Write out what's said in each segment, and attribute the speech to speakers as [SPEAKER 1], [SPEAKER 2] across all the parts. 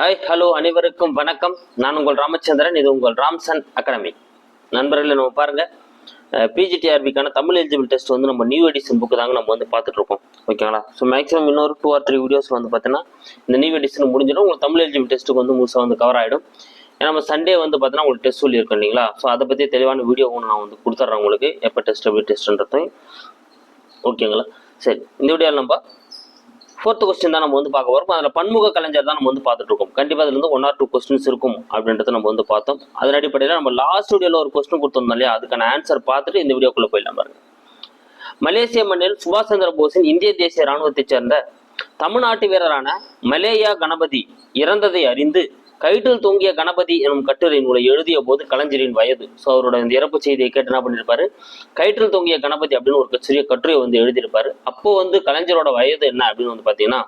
[SPEAKER 1] Hi hello அனைவருக்கும் வணக்கம். நான் உங்கள் ராமச்சந்திரன். இது உங்கள் ராம்சன் அகாடமி. நண்பர்களே, நம்ம பாருங்க, பிஜிடிஆர்பிக்கான தமிழ் எலிஜிபிள் டெஸ்ட் வந்து நம்ம நியூ எடிஷன் புக்கு தாங்க நம்ம வந்து பார்த்துட்டு இருக்கோம். ஓகேங்களா? ஸோ மேக்ஸிமம் இன்னொரு 2 or 3 வீடியோஸ் வந்து பார்த்தீங்கன்னா இந்த நியூ எடிஷன் முடிஞ்சிடும். உங்களுக்கு தமிழ் எலிஜிபிள் டெஸ்ட்டுக்கு வந்து முழுசாக வந்து கவர் ஆகிடும். ஏன்னா நம்ம சண்டே வந்து பார்த்தீங்கன்னா உங்களுக்கு டெஸ்ட் சொல்லியிருக்கோம் இல்லைங்களா? ஸோ அதை பற்றி தெளிவான வீடியோ ஒன்று நான் வந்து கொடுத்துட்றேன் உங்களுக்கு, எப்போ டெஸ்ட் எப்படி டெஸ்ட்ன்றதையும். ஓகேங்களா? சரி, இந்த வீடியோவில் நம்ம 4th கொஸ்டின் தான் நம்ம வந்து பார்க்க வரோம். அதில் பன்முக கலைஞர் தான் நம்ம வந்து பார்த்துட்டு இருக்கோம். கண்டிப்பாக அதுல இருந்து 1 or 2 கொஸ்டின்ஸ் இருக்கும் அப்படின்றத நம்ம வந்து பார்த்தோம். அதன் அடிப்படையில் நம்ம லாஸ்ட் வீடியோவில் ஒரு கொஸ்டின் கொடுத்துருந்தோம் இல்லையா, அதுக்கான ஆன்சர் பார்த்துட்டு இந்த வீடியோக்குள்ள போயிடலாம் பாருங்க. மலேசிய மண்ணில் சுபாஷ் சந்திர போஸின் இந்திய தேசிய இராணுவத்தைச் சேர்ந்த தமிழ்நாட்டு வீரரான மலேயா கணபதி இறந்ததை அறிந்து கயிற்றில் தொங்கிய கணபதி எனும் கட்டுரை நூலை எழுதிய போது கலைஞரின் வயது. ஸோ அவரோட இந்த இறப்பு செய்தியை கேட்டு என்ன பண்ணியிருப்பாரு, கயிற்றில் தொங்கிய கணபதி அப்படின்னு ஒரு சிறிய கட்டுரையை வந்து எழுதியிருப்பாரு. அப்போ வந்து கலைஞரோட வயது என்ன அப்படின்னு வந்து பார்த்தீங்கன்னா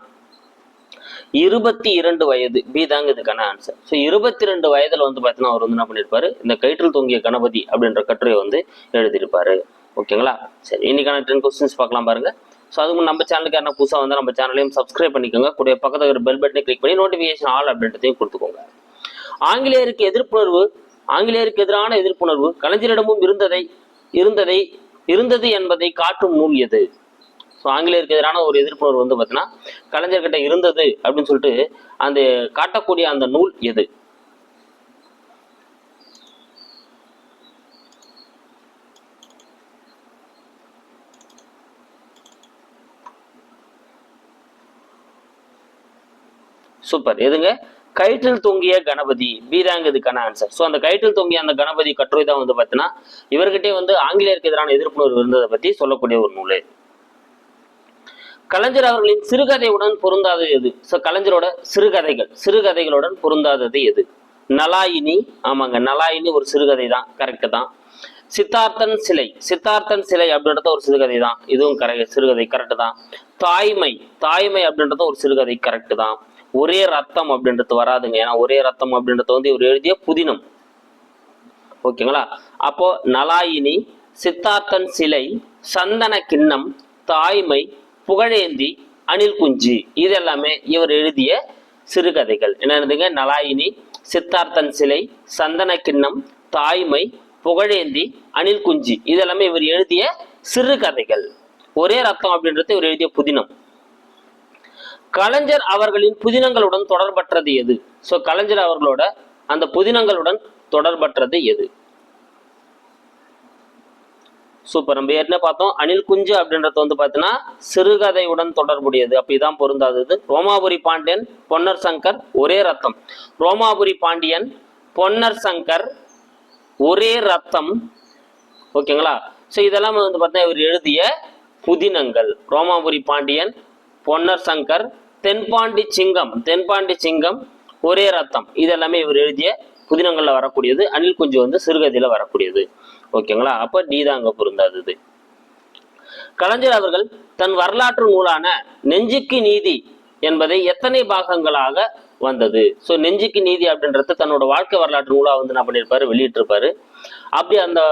[SPEAKER 1] 22 வயது. பி தாங்க இதுக்கான ஆன்சர். ஸோ 22 வயதுல வந்து பார்த்தீங்கன்னா அவர் வந்து என்ன பண்ணியிருப்பாரு, இந்த கயிற்றில் தொங்கிய கணபதி அப்படின்ற கட்டுரையை வந்து எழுதியிருப்பாரு. ஓகேங்களா? சரி, இன்னைக்கான 10 கொஸ்டின்ஸ் பார்க்கலாம் பாருங்க. ஸோ அதுக்கு நம்ம சேனலுக்கு என்ன புதுசாக வந்து நம்ம சேனலையும் சப்ஸ்கிரைப் பண்ணிக்கோங்க. கூட பக்கத்தில் ஒரு பெல் பட்டனை கிளிக் பண்ணி நோட்டிஃபிகேஷன் ஆல் அப்படின்றதையும் கொடுத்துக்கோங்க. ஆங்கிலேயருக்கு எதிரான எதிர்ப்புணர்வு கலைஞரிடமும் இருந்தது என்பதை காட்டும் நூல் எது? ஸோ ஆங்கிலேயருக்கு எதிரான ஒரு எதிர்ப்புணர்வு வந்து பார்த்தீங்கன்னா கலைஞர்கிட்ட இருந்தது அப்படின்னு சொல்லிட்டு அந்த காட்டக்கூடிய அந்த நூல் எது? சூப்பர். எதுங்க? கயிற்றில் தொங்கிய கணபதி. பீதாங்க இதுக்கான ஆன்சர். ஸோ அந்த கயிற்றில் தொங்கிய அந்த கணபதி கட்டுரை தான் வந்து பார்த்தீங்கன்னா இவர்கிட்டே வந்து ஆங்கிலேயருக்கு எதிரான எதிர்ப்புணர்வு இருந்ததை பற்றி சொல்லக்கூடிய ஒரு நூல். கலைஞர் அவர்களின் சிறுகதையுடன் பொருந்தாதது எது? ஸோ கலைஞரோட சிறுகதைகளுடன் பொருந்தாதது எது? நலாயினி. ஆமாங்க, நலாயினி ஒரு சிறுகதை தான், கரெக்டு தான். சித்தார்த்தன் சிலை அப்படின்றத ஒரு சிறுகதை தான், இதுவும் சிறுகதை கரெக்டு தான். தாய்மை அப்படின்றத ஒரு சிறுகதை கரெக்டு தான். ஒரே ரத்தம் அப்படின்றது வராதுங்க, ஏன்னா ஒரே ரத்தம் அப்படின்றது வந்து இவர் எழுதிய புதினம். ஓகேங்களா? அப்போ நலாயினி, சித்தார்த்தன் சிலை, சந்தன கிண்ணம், தாய்மை, புகழேந்தி, அணில் குஞ்சு, இது எல்லாமே இவர் எழுதிய சிறுகதைகள். என்னதுங்க? நலாயினி, சித்தார்த்தன் சிலை, சந்தன கிண்ணம், தாய்மை, புகழேந்தி, அணில் குஞ்சு, இதெல்லாமே இவர் எழுதிய சிறுகதைகள். ஒரே ரத்தம் அப்படின்றது இவர் எழுதிய புதினம். கலைஞர் அவர்களின் புதினங்களுடன் தொடர்பற்றது எது? சோ கலைஞர் அவர்களோட அந்த புதினங்களுடன் தொடர்பற்றது எது? சூப்பர். நம்ம ஏற்கனவே பார்த்தோம், அணில் குஞ்சு அப்படின்றது வந்து பார்த்தீங்கன்னா சிறுகதையுடன் தொடர்புடையது, அப்படிதான் பொருந்தாதது. ரோமாபுரி பாண்டியன், பொன்னர் சங்கர், ஒரே ரத்தம். ரோமாபுரி பாண்டியன், பொன்னர் சங்கர், ஒரே ரத்தம். ஓகேங்களா? ஸோ இதெல்லாம் வந்து பார்த்தீங்கன்னா இவர் எழுதிய புதினங்கள். ரோமாபுரி பாண்டியன், பொன்னர் சங்கர், தென்பாண்டி சிங்கம், ஒரே ரத்தம், இதெல்லாமே இவர் எழுதிய புதினங்கள்ல வரக்கூடியது. அணில் குஞ்சு வந்து சிறுகதையில வரக்கூடியது. ஓகேங்களா? அப்ப டி தான் அங்க பொருந்தாதது. கலைஞர் அவர்கள் தன் வரலாற்று நூலான நெஞ்சுக்கு நீதி என்பதை எத்தனை பாகங்களாக வந்தது? ஸோ நெஞ்சுக்கு நீதி அப்படின்றது தன்னோட வாழ்க்கை வரலாற்று நூலா வந்து என்ன பண்ணியிருப்பாரு, வெளியிட்டிருப்பாரு. அப்படி அந்த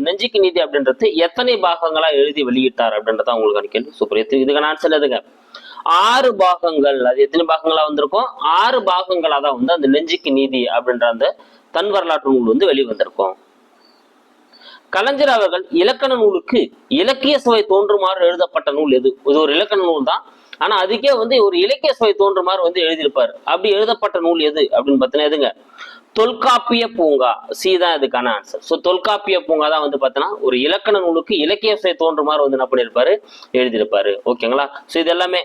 [SPEAKER 1] நெஞ்சுக்கு நீதி அப்படின்றது எத்தனை பாகங்களா எழுதி வெளியிட்டார் அப்படின்றத உங்களுக்கு கேள்வி. சூப்பர். இதுக்கான ஆன்சர் எதுங்க? 6 பாகங்கள். அது எத்தனை பாகங்களா வந்திருக்கும்? 6 பாகங்களா தான் வந்து அந்த நெஞ்சுக்கு நீதி அப்படின்ற அந்த தன் வரலாற்று நூல் வந்து வெளிவந்திருக்கும். கலைஞர் அவர்கள் இலக்கண நூலுக்கு இலக்கிய சுவை தோன்றுமாறு எழுதப்பட்ட நூல் எது? இது ஒரு இலக்கண நூல் தான், ஆனா அதுக்கே வந்து ஒரு இலக்கிய சுவை தோன்றுமாறு வந்து எழுதியிருப்பாரு. அப்படி எழுதப்பட்ட நூல் எது அப்படின்னு பார்த்தீங்கன்னா எதுங்க? தொல்காப்பிய பூங்கா. சி தான் இதுக்கான ஆன்சர். ஸோ தொல்காப்பிய பூங்கா தான் வந்து பார்த்தீங்கன்னா ஒரு இலக்கண நூலுக்கு இலக்கிய சுவை தோன்றுமாறு வந்து என்ன பண்ணியிருப்பாரு, எழுதியிருப்பாரு. ஓகேங்களா? ஸோ இது எல்லாமே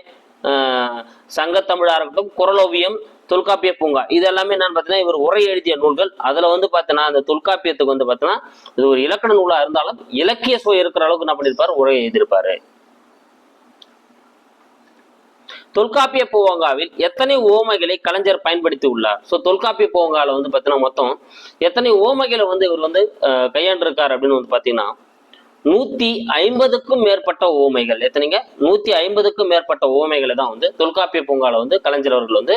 [SPEAKER 1] சங்கத்தமிழா இருக்கட்டும், குறளோவியம், தொல்காப்பிய பூங்கா, இது எல்லாமே என்னன்னு பார்த்தீங்கன்னா இவர் உரை எழுதிய நூல்கள். அதுல வந்து பார்த்தீங்கன்னா அந்த தொல்காப்பியத்துக்கு வந்து பார்த்தீங்கன்னா இது ஒரு இலக்கண நூலா இருந்தாலும் இலக்கிய சுவை இருக்கிற அளவுக்கு என்ன பண்ணியிருப்பாரு, உரை எழுதியிருப்பாரு. தொல்காப்பிய பூங்காவில் எத்தனை ஓமைகளை கலைஞர் பயன்படுத்தி உள்ளார்? ஸோ தொல்காப்பிய பூங்கால வந்து பார்த்தீங்கன்னா மொத்தம் எத்தனை ஓமைகளை வந்து இவர் வந்து கையாண்டிருக்காரு அப்படின்னு வந்து பார்த்தீங்கன்னா 150க்கும் மேற்பட்ட ஓமைகள். எத்தனைங்க? 150க்கும் மேற்பட்ட ஓமைகளை தான் வந்து தொல்காப்பிய பூங்கால வந்து கலைஞர் அவர்கள் வந்து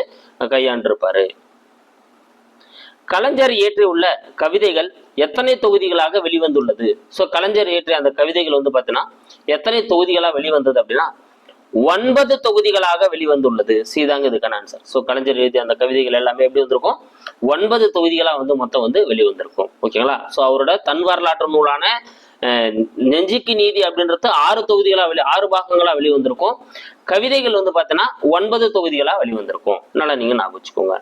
[SPEAKER 1] கையாண்டிருப்பாரு. கலைஞர் இயற்றியுள்ள கவிதைகள் எத்தனை தொகுதிகளாக வெளிவந்துள்ளது? ஸோ கலைஞர் இயற்றிய அந்த கவிதைகள் வந்து பார்த்தீங்கன்னா எத்தனை தொகுதிகளாக வெளிவந்தது அப்படின்னா 9 தொகுதிகளாக வெளிவந்துள்ளது. சீதாங்க இதுக்கான ஆன்சர். ஸோ கலைஞர் எழுதிய அந்த கவிதைகள் எல்லாமே எப்படி வந்திருக்கும்? 9 தொகுதிகளா வந்து மொத்தம் வந்து வெளிவந்திருக்கும். ஓகேங்களா? ஸோ அவரோட தன் வரலாற்று நூலான நெஞ்சுக்கு நீதி அப்படின்றது 6 தொகுதிகளா 6 பாகங்களா வெளிவந்திருக்கும். கவிதைகள் வந்து பார்த்தீங்கன்னா 9 தொகுதிகளா வெளிவந்திருக்கும். நல்லா நீங்க ஞாபகம் வச்சுக்கோங்க.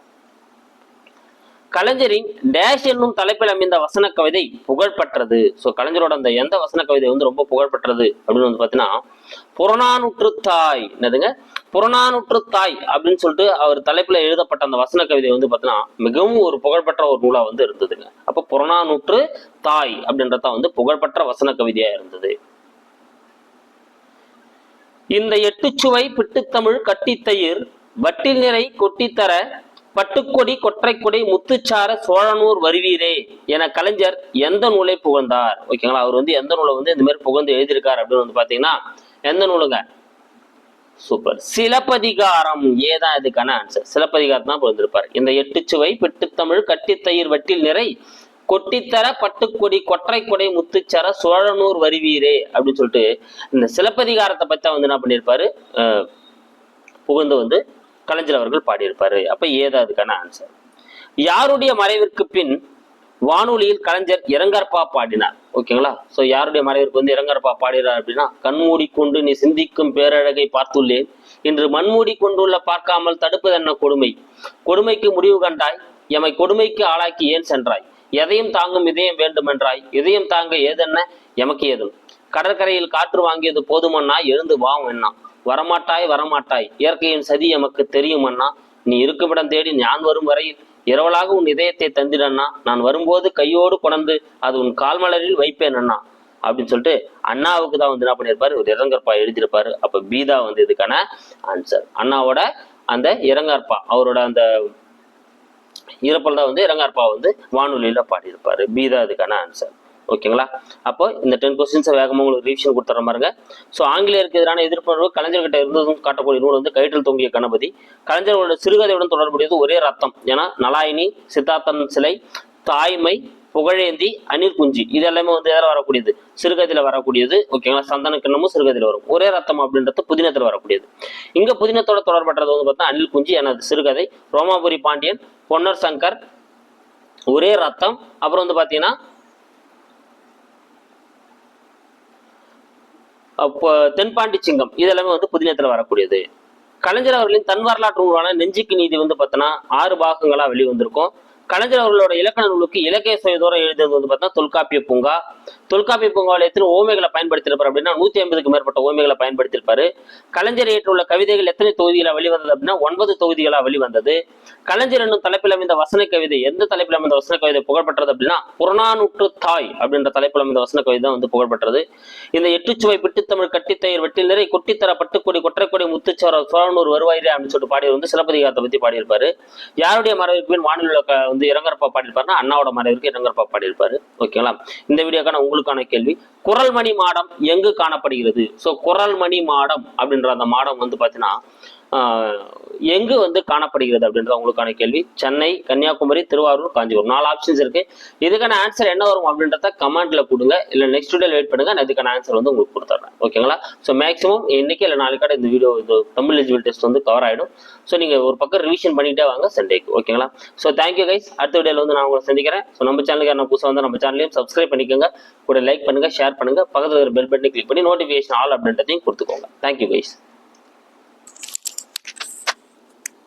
[SPEAKER 1] கலைஞரின் டேஷ் என்னும் தலைப்பில் அமைந்த வசன கவிதை புகழ்பெற்றது. ஸோ கலைஞரோட அந்த எந்த வசன கவிதை வந்து ரொம்ப புகழ்பெற்றது அப்படின்னு வந்து பார்த்தீங்கன்னா புறநானூற்று தாய். என்னதுங்க? புறநானூற்று தாய் அப்படின்னு சொல்லிட்டு அவர் தலைப்புல எழுதப்பட்ட அந்த வசன கவிதை வந்து பார்த்தீங்கன்னா மிகவும் ஒரு புகழ்பெற்ற ஒரு நூலா வந்து இருந்ததுங்க. அப்போ புறநானூற்று தாய் அப்படின்றத வந்து புகழ்பெற்ற வசன கவிதையா இருந்தது. இந்த 8 சுவை பிட்டுத்தமிழ் கட்டித்தயிர் வட்டில் நிறை கொட்டித்தர பட்டுக்கொடி கொற்றைக்கொடி முத்துச்சார சோழனூர் வருவீரே என கலைஞர் எந்த நூலை புகழ்ந்தார்? ஓகேங்களா? அவர் வந்து எந்த நூலை வந்து இந்த மாதிரி புகழ்ந்து எழுதியிருக்காரு அப்படின்னு வந்து பாத்தீங்கன்னா எந்த நூலுங்க? சூப்பர், சிலப்பதிகாரம். ஏதான் இதுக்கான ஆன்சர். சிலப்பதிகாரம் தான் புகழ்ந்திருப்பார். இந்த 8 சுவை பிட்டுத்தமிழ் கட்டித்தயிர் வட்டில் நிறை கொட்டித்தர பட்டுக்கொடி கொற்றைக்கொடை முத்துச்சர சோழனூர் வருவீரே அப்படின்னு சொல்லிட்டு இந்த சிலப்பதிகாரத்தை பத்தி வந்து என்ன பண்ணியிருப்பாரு? புகழ்ந்து வந்து கலைஞர் அவர்கள் பாடியிருப்பாரு. அப்ப ஏதா அதுக்கான ஆன்சர். யாருடைய மறைவிற்கு பின் வானொலியில் கலைஞர் இரங்கற்பா பாடினார்? ஓகேங்களா? சோ யாருடைய மறைவிற்கு வந்து இரங்கற்பா பாடினார் அப்படின்னா கண்மூடி கொண்டு நீ சிந்திக்கும் பேரழகை பார்த்துள்ளேன், இன்று மண்மூடி கொண்டுள்ள பார்க்காமல் தடுப்பதென்ன கொடுமை, கொடுமைக்கு முடிவு கண்டாய், எமை கொடுமைக்கு ஆளாக்கி ஏன் சென்றாய், எதையும் தாங்கும் இதயம் வேண்டுமென்றாய், இதயம் தாங்க ஏதென்ன எமக்கு ஏதும், கடற்கரையில் காற்று வாங்கியது போதுமன்னா எழுந்து வாவும் என்ன, வரமாட்டாய் வரமாட்டாய் இயற்கையின் சதி எமக்கு தெரியும் அண்ணா, நீ இருக்குமிடம் தேடி நான் வரும் வரையில் இரவலாக உன் இதயத்தை தந்திடண்ணா, நான் வரும்போது கையோடு கொண்டு அது உன் கால்மலரில் வைப்பேன் அண்ணா அப்படின்னு சொல்லிட்டு அண்ணாவுக்கு தான் வந்து என்ன பண்ணியிருப்பாரு? ஒரு இரங்கற்பா எழுதியிருப்பாரு. அப்ப பீதா வந்து இதுக்கான ஆன்சர். அண்ணாவோட அந்த இரங்கற்பா அவரோட அந்த இறப்பில் தான் வந்து இரங்கற்பா வந்து வானொலியில பாடியிருப்பாரு. பீதா இதுக்கான ஆன்சர். ஓகேங்களா? அப்போ இந்த 10 கொஸ்டின்ஸை வேகமாக உங்களுக்கு ரிவிஷன் கொடுத்துற பாருங்க. ஸோ ஆங்கிலேயருக்கு எதிரான எதிர்ப்பு கலைஞர்கிட்ட இருந்ததும் காட்டக்கூடிய நூல் வந்து கயிற்றில் தொங்கிய கணபதி. கலைஞர்களோட சிறுகதையுடன் தொடர்புடையது ஒரே ரத்தம். ஏன்னா நலாயினி, சித்தார்த்தன் சிலை, தாய்மை, புகழேந்தி, அணில் குஞ்சி இது எல்லாமே வந்து எதில் வரக்கூடியது? சிறுகதையில வரக்கூடியது. ஓகேங்களா? சந்தன கிண்ணமும் சிறுகதையில வரும். ஒரே ரத்தம் அப்படின்றது புதினத்தில் வரக்கூடியது. இங்க புதினத்தோட தொடர்பற்றது வந்து பார்த்தா அணில் குஞ்சி எனது சிறுகதை, ரோமாபுரி பாண்டியன், பொன்னர் சங்கர், ஒரே ரத்தம், அப்புறம் வந்து பாத்தீங்கன்னா தென்பாண்டி சிங்கம் இதெல்லாமே வந்து புதினத்துல வரக்கூடியது. கலைஞர் அவர்களின் தன் வரலாற்று நூலான நெஞ்சுக்கு நீதி வந்து பார்த்தோன்னா 6 பாகங்களா வெளிவந்திருக்கும். கலைஞர் அவர்களோட இலக்கண நூலுக்கு இலக்கிய சுயதோரம் எழுதுறது வந்து பார்த்தா தொல்காப்பிய பூங்கா. தொல்காப்பிய பூங்காவில் எத்தனை ஓமைகளை பயன்படுத்தியிருப்பாரு அப்படின்னா 150க்கு மேற்பட்ட ஓமைகளை பயன்படுத்தியிருப்பாரு. கலைஞர் ஏற்றுள்ள கவிதைகள் எத்தனை தொகுதிகளா வெளிவந்தது அப்படின்னா 9 தொகுதிகளா வெளிவந்தது. கலைஞர் என்னும் தலைப்பில் அமைந்த வசன கவிதை எந்த தலைப்பில் அமைந்த வசன கவிதை புகழ்பெற்றது அப்படின்னா புறநானூற்று தாய் அப்படின்ற தலைப்பில் அமைந்த வசன கவிதை தான் வந்து புகழ்பெற்றது. இந்த 8 சுவை பிட்டுத்தமிழ் கட்டித்தயிர் வெட்டில் நிறை கொட்டித்தர பட்டுக்கொடி கொற்றைக்கொடி முத்துச்சோர சோழனூர் வருவாயிரே அப்படின்னு சொல்லிட்டு பாடி வந்து சிலப்பதிகாரத்தை பத்தி பாடியிருப்பாரு. யாருடைய மறைவிற்கு பின் வானிலை வந்து இரங்கற்பா பாடியிருப்பாருன்னா அண்ணாவோட மறைவிற்கு இரங்கற்பா பாடியிருப்பாரு. ஓகேங்களா? இந்த வீடியோக்கான உங்களுக்கான கேள்வி, குறள்மணி மாடம் எங்கு காணப்படுகிறது? ஸோ குறள்மணி மாடம் அப்படின்ற அந்த மாடம் வந்து பார்த்தீங்கன்னா எங்கு வந்து காணப்படுகிறது அப்படின்றது உங்களுக்கான கேள்வி. சென்னை, கன்னியாகுமரி, திருவாரூர், காஞ்சிபுரம் 4 ஆப்ஷன்ஸ் இருக்கு. இதுக்கான ஆன்சர் என்ன வரும் அப்படின்றத கமெண்ட்ல கொடுங்க. இல்லை நெக்ஸ்ட் வீடியோ வெயிட் பண்ணுங்க, நான் இதுக்கான ஆன்சர் வந்து உங்களுக்கு கொடுத்துட்றேன். ஓகேங்களா? ஸோ மேக்ஸிமம் இன்னைக்கு இல்லை நாளைக்கான இந்த வீடியோ தமிழ் எலிஜிபிள் டெஸ்ட் வந்து கவர் ஆகிடும். ஸோ நீங்கள் ஒரு பக்கம் ரிவிஷன் பண்ணிட்டே வாங்க சண்டேக்கு. ஓகேங்களா? So thank you guys. அடுத்த வீடியோவில் வந்து நான் உங்களை சந்திக்கிறேன். ஸோ நம்ம சேனலுக்கு என்ன புதுசாக வந்து நம்ம சேனலையும் சப்ஸ்கிரைப் பண்ணிக்கோங்க, கூட லைக் பண்ணுங்க, ஷேர் பண்ணுங்க, பக்கத்தில் ஒரு பெல் பட்டனை கிளிக் பண்ணி நோட்டிஃபிகேஷன் ஆல் அப்படின்றதையும் கொடுத்துக்கோங்க. Thank you guys.